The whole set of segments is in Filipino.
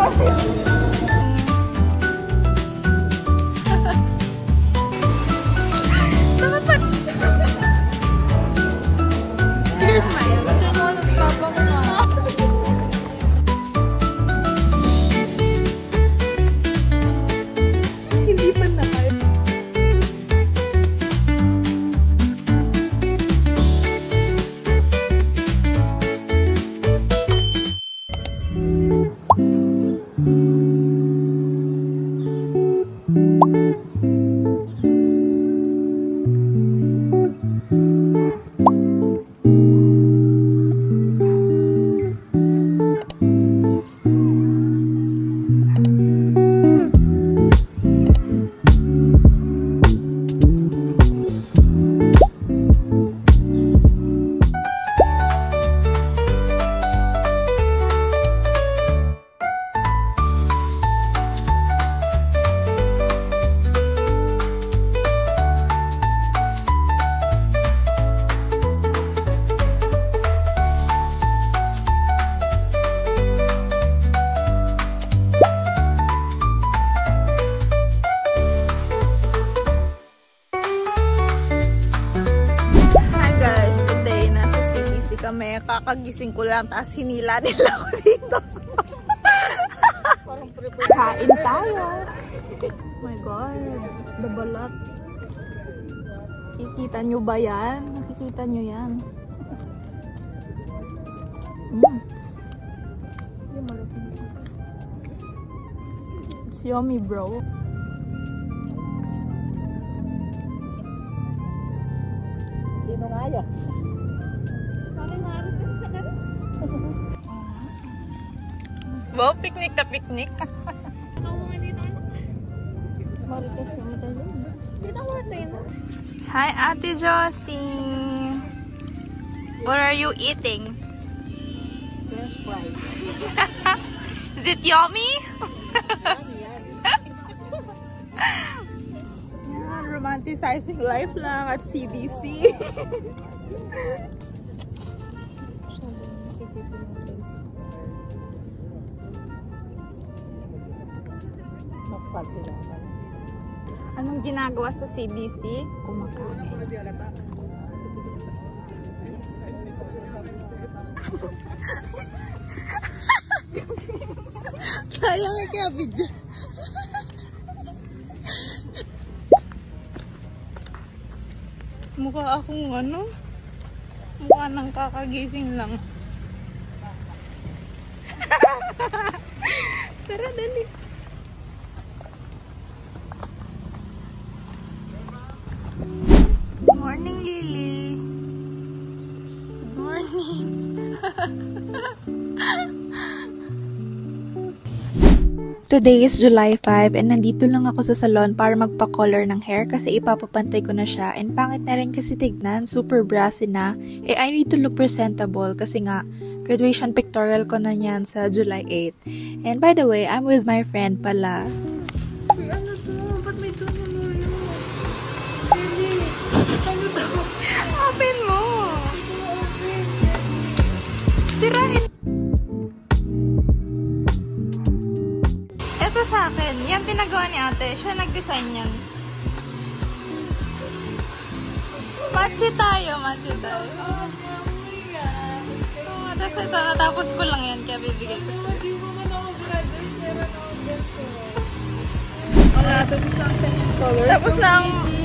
Here's my hindi pa na kayo. Kami, kakagising ko lang, tapos hinila nila ako dito. Kain tayo. Oh my God, it's the balat. Kikita nyo ba yan? Nakikita nyo yan? It's yummy, bro. Sino nga yan? Wow, picnic na picnic. Hi, Ate Josie. What are you eating? French fries. Is it yummy? Yeah, romanticizing life lang at CDC. Anong ginagawa sa CBC? Kumakain. Sayang kaya video. Mukha akong ano? Mukha nang kakagising lang. Tara, dali. Morning, Lily. Good morning. Today is July 5 and nandito lang ako sa salon para magpa-color ng hair kasi ipapapantay ko na siya and pangit na rin kasi tignan, super brassy na. I need to look presentable kasi nga graduation pictorial ko na yan sa July 8. And by the way, I'm with my friend pala. Ano to? Ba't may doon mo yun? Lily, ano to? Open mo! Sirain! Ito sa akin. Yan pinagawa ni ate. Siya nag-design yan. Matchi tayo, matchi tayo. Tapos ito, natapos ko lang yan. Kaya bibigay ko sa'yo. Hindi mo man ako graduate. Meron ako ganito. Wala, tapos na ang kanyang colors.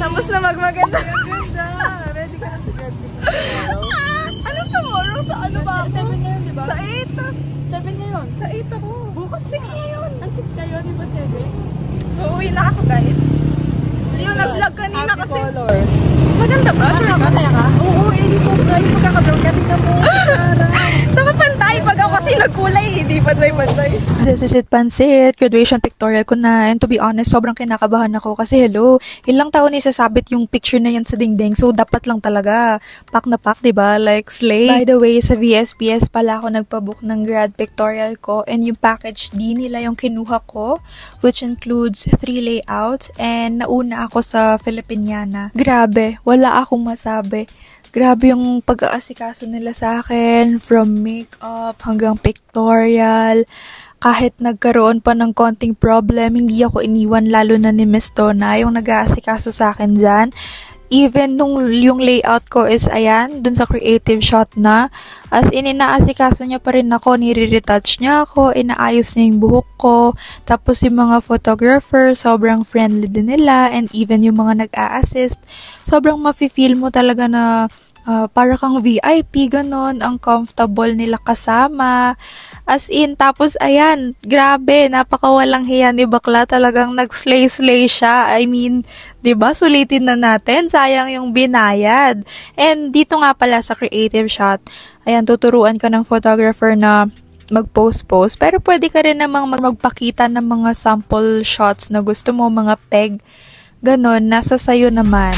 Tapos na magmaganda. Maganda. Ready ka na sa graduate. Ano tomorrow? Sa ano ba ako? 7 ngayon, diba? Sa 8. 7 ngayon. Sa 8 ako. Bukas 6 ngayon. Ang 6 ngayon, di ba 7? Uuwi na ako, guys. Yung nag-vlog kanina kasi. Color. Maganda ba? Sure ka? Masaya ka? Oo, sobra yung pagkakablog. Tingnan mo. Saka pantay. Pag ako kasi nagkulay, hindi pantay-pantay. This is it, Pansit. Graduation pictorial ko na. And to be honest, sobrang kinakabahan ako. Kasi hello, ilang taon isasabit yung picture na yan sa dingding. So, dapat lang talaga. Pack na pack, diba? Like, slay. By the way, sa VSPS pala ako nagpabook ng grad pictorial ko. And yung package D nila yung kinuha ko. Which includes 3 layouts. And nauna ako sa Filipiniana. Grabe, wala akong masabi. Grabe yung pag-aasikaso nila sa akin, from makeup hanggang pictorial. Kahit nagkaroon pa ng konting problem, hindi ako iniwan, lalo na ni Miss Donna, yung nag-aasikaso sa akin dyan. Even nung yung layout ko is ayan, dun sa creative shot na. As in, inaasikaso niya pa rin ako, nire-retouch niya ako, inaayos niya yung buhok ko. Tapos yung mga photographer, sobrang friendly din nila. And even yung mga nag-a-assist, sobrang mafe-feel mo talaga na para kang VIP, ganon. Ang comfortable nila kasama. As in, tapos ayan, grabe, napakawalang hiya ni bakla. Talagang nag-slay-slay siya. I mean, 'di ba? Sulitin na natin, sayang yung binayad. And dito nga pala sa creative shot, ayan, tuturuan ka ng photographer na mag-post-post. Pero pwede ka rin namang magpakita ng mga sample shots na gusto mo, mga peg. Ganon, nasa sayo naman.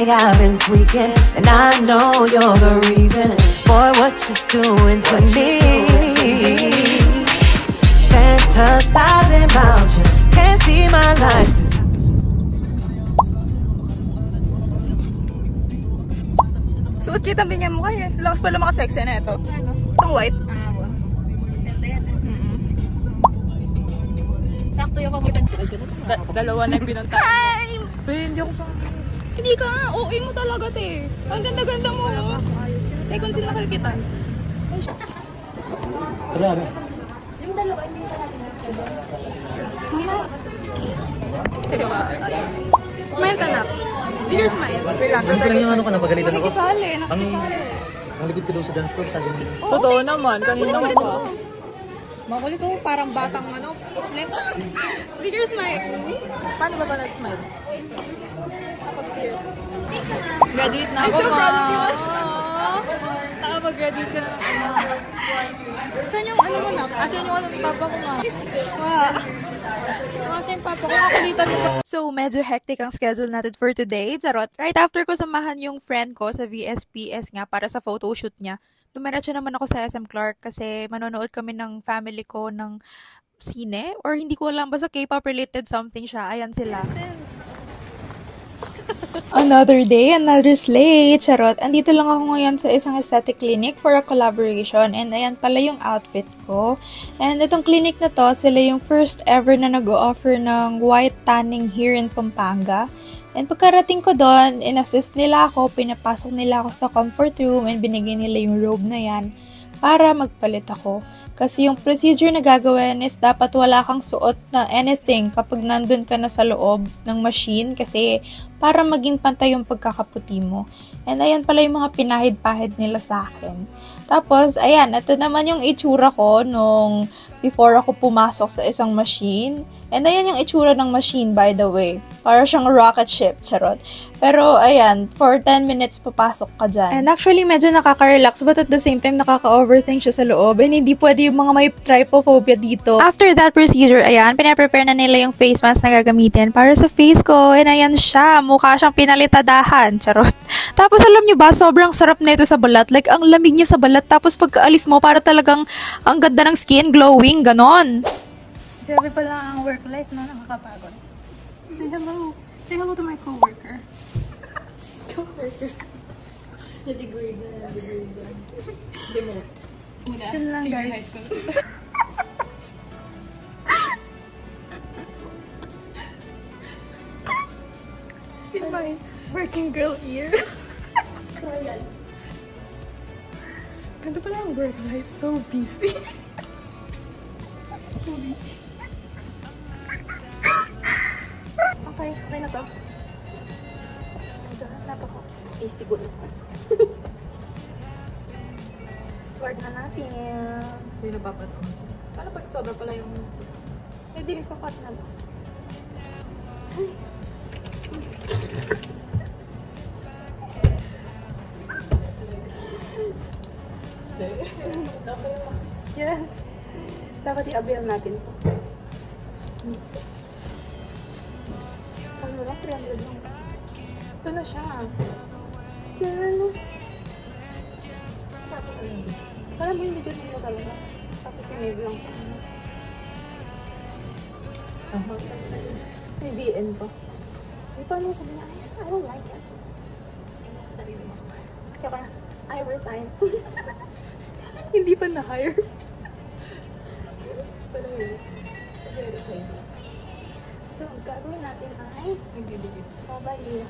I've been tweaking, and I know you're the reason for what you're doing to me. Fantasizing about you, can't see my life. Suot kita binyan mo kayo. Lakas pala maka-sexy na ito. Ano? Itong white. Ganda yan. Sakto yung pamutan siya. Dalawa na yung pinunta. Ay! Hindi ako pa. Hindi ka nga. OA mo talaga, te. Ang ganda-ganda mo. Eh, kung sino nakikita. Grabe. Yung dalawa, hindi pa natin. Smile ka na. Bigger smile. Wait lang. Ano yung ano ka, napagalitan ako? Nakisali. Ang ligid ko daw sa dance floor, sabi mo. Totoo naman. Kanina mo pa. Makulit ko parang batang ano. Puslet. Bigger smile. Paano ba nag-smile? Tapos tears. Graduate na ako, ma. Nakapag-graduate ka na ng ano. Saan yung ano mo na? Asan yung ano ni papa ko, ma? Asan yung papa ko? Nakulitan mo pa. So, medyo hectic ang schedule natin for today. Charot. Right after ko samahan yung friend ko sa VSPS nga para sa photoshoot niya, dumiretso naman ako sa SM Clark kasi manonood kami ng family ko ng sine. Or hindi ko alam, basta K-pop related something siya. Ayan sila. Another day, another slay. Charot. Andito lang ako ngayon sa isang aesthetic clinic for a collaboration. And ayan pala yung outfit ko. And itong clinic na to, sila yung first ever na nag-o-offer ng white tanning here in Pampanga. And pagkarating ko doon, in-assist nila ako, pinapasok nila ako sa comfort room, and binigay nila yung robe na yan para magpalit ako. Kasi yung procedure na gagawin is dapat wala kang suot na anything kapag nandun ka na sa loob ng machine kasi para maging pantay yung pagkakaputi mo. And ayan pala yung mga pinahid-pahid nila sa akin. Tapos, ayan, ito naman yung itsura ko nung before ako pumasok sa isang machine. And ayan yung itsura ng machine, by the way. Para siyang rocket ship, charot. Pero, ayan, for 10 minutes papasok ka dyan. And actually, medyo nakaka-relax, but at the same time, nakaka-overthink siya sa loob. And hindi pwede yung mga may trypophobia dito. After that procedure, ayan, pinaprepare na nila yung face mask na gagamitin para sa face ko. And ayan siya, mukha siyang pinalitadahan, charot. Tapos, alam nyo ba, sobrang sarap na ito sa balat. Like, ang lamig niya sa balat. Tapos, pagkaalis mo, para talagang ang ganda ng skin, glowing, ganon. Grabe pala ang work life, no? Nakakapagod. Say hello. Say hello to my coworker. Coworker. Na-degrade na. Demote. Yun lang, guys. In my working girl ear. Trial. Ganda pala ang work life. So busy. Okay, okay na to. Hanap ako. Easy good. Squad na natin. Hindi na babat. Paano pag sobra pala yung hindi nagpapat na lang. Yes. Dapat i-avail natin to. Ano lang? 300 lang. Ito na siya. Diyan. Parang mo yung video mo talaga. Kasi sinave lang siya. May BN pa. Di paano sabi niya, I don't like it. Sarili mo. Kaya pa, I resign. Hindi pa na-hire. Pero yun. So, gagawin natin ay Nagbibigay. mobile.